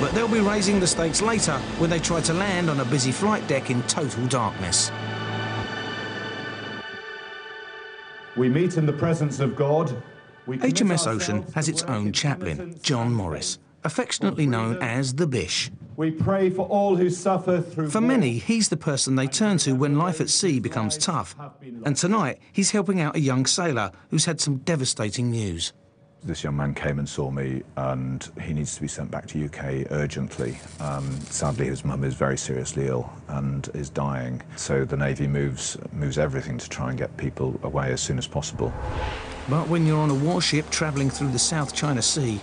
But they'll be raising the stakes later when they try to land on a busy flight deck in total darkness. We meet in the presence of God. HMS Ocean has its own chaplain, John Morris, affectionately known as the Bish. We pray for all who suffer through For many, he's the person they turn to when life at sea becomes tough. And tonight, he's helping out a young sailor who's had some devastating news. This young man came and saw me, and he needs to be sent back to UK urgently. Sadly, his mum is very seriously ill and is dying, so the Navy moves everything to try and get people away as soon as possible. But when you're on a warship travelling through the South China Sea,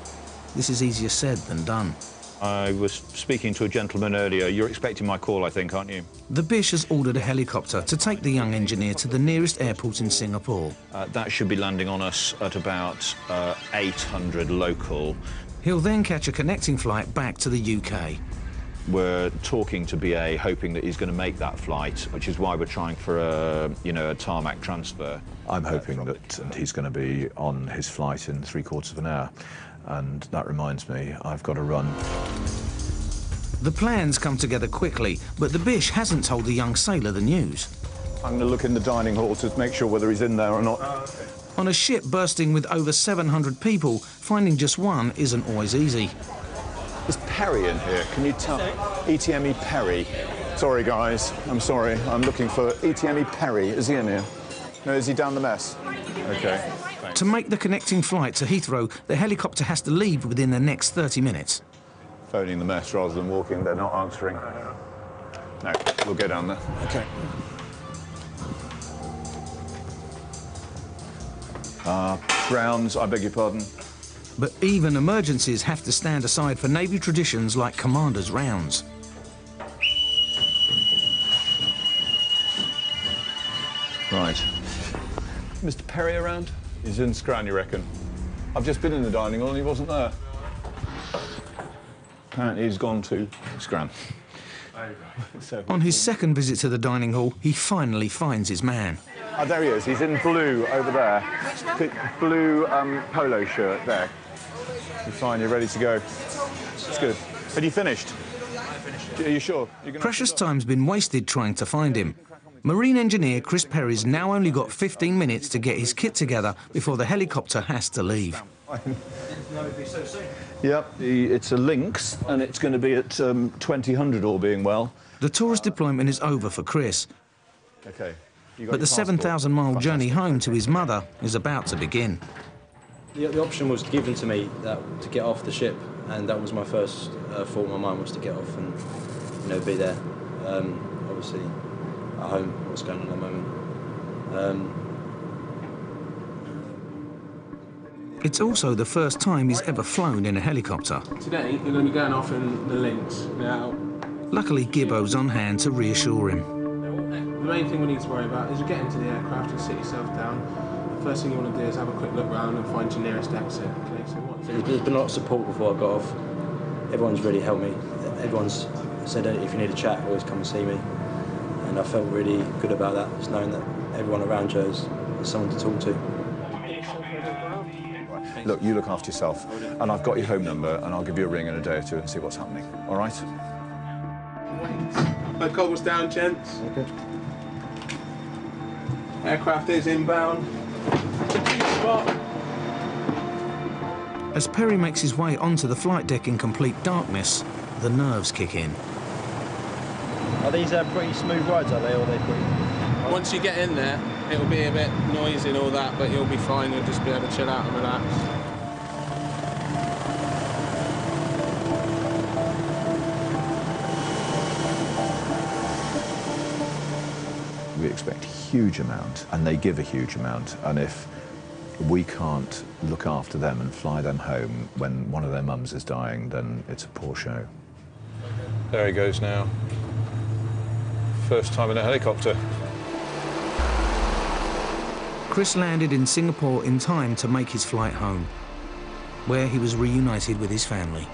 this is easier said than done. I was speaking to a gentleman earlier. You're expecting my call, I think, aren't you? The Bish has ordered a helicopter to take the young engineer to the nearest airport in Singapore. That should be landing on us at about 800 local. He'll then catch a connecting flight back to the UK. We're talking to BA, hoping that he's going to make that flight, which is why we're trying for a tarmac transfer. I'm hoping that he's going to be on his flight in 3/4 of an hour. And that reminds me, I've got to run. The plans come together quickly, but the Bish hasn't told the young sailor the news. I'm going to look in the dining hall to make sure whether he's in there or not. On a ship bursting with over 700 people, finding just one isn't always easy. Is Perry in here? Can you tell? ETME Perry. Sorry, guys. I'm sorry. I'm looking for ETME Perry. Is he in here? No, is he down the mess? OK. To make the connecting flight to Heathrow, the helicopter has to leave within the next 30 minutes. Phoning the mess rather than walking. They're not answering. No, we'll go down there. OK. Grounds, I beg your pardon. But even emergencies have to stand aside for Navy traditions like commanders' rounds. Right. Mr. Perry around? He's in Scran, you reckon? I've just been in the dining hall and he wasn't there. Apparently he's gone to Scran. On his second visit to the dining hall, he finally finds his man. Oh, there he is. He's in blue over there. Blue polo shirt there. You're fine. You're ready to go. It's good. Have you finished? I finished. Are you sure? Precious time's been wasted trying to find him. Marine engineer Chris Perry's now only got 15 minutes to get his kit together before the helicopter has to leave. Yep, it's a Lynx, and it's going to be at 2000 all being well. The tourist deployment is over for Chris. OK. But the 7,000-mile journey home to his mother is about to begin. The option was given to me to get off the ship, and that was my first thought in my mind, was to get off and be there. Obviously, at home, what's going on at the moment. It's also the first time he's ever flown in a helicopter. Today, you're going to be going off in the Lynx. Now, luckily, Gibbo's on hand to reassure him. The main thing we need to worry about is you get into the aircraft and sit yourself down. The first thing you want to do is have a quick look round and find your nearest exit. Okay, so There's been a lot of support before I got off. Everyone's really helped me. Everyone's said that if you need a chat, always come and see me. And I felt really good about that, just knowing that everyone around you is someone to talk to. Look, you look after yourself, and I've got your home number, and I'll give you a ring in a day or two and see what's happening. All right? My cobble's down, gents. Okay. Aircraft is inbound. Spot. As Perry makes his way onto the flight deck in complete darkness, the nerves kick in. Are these pretty smooth rides, are they, or are they pretty... Once you get in there, it'll be a bit noisy and all that, but you'll be fine. You'll just be able to chill out and relax. We expect a huge amount, and they give a huge amount, and if we can't look after them and fly them home when one of their mums is dying, then it's a poor show. There he goes now. First time in a helicopter. Chris landed in Singapore in time to make his flight home, where he was reunited with his family.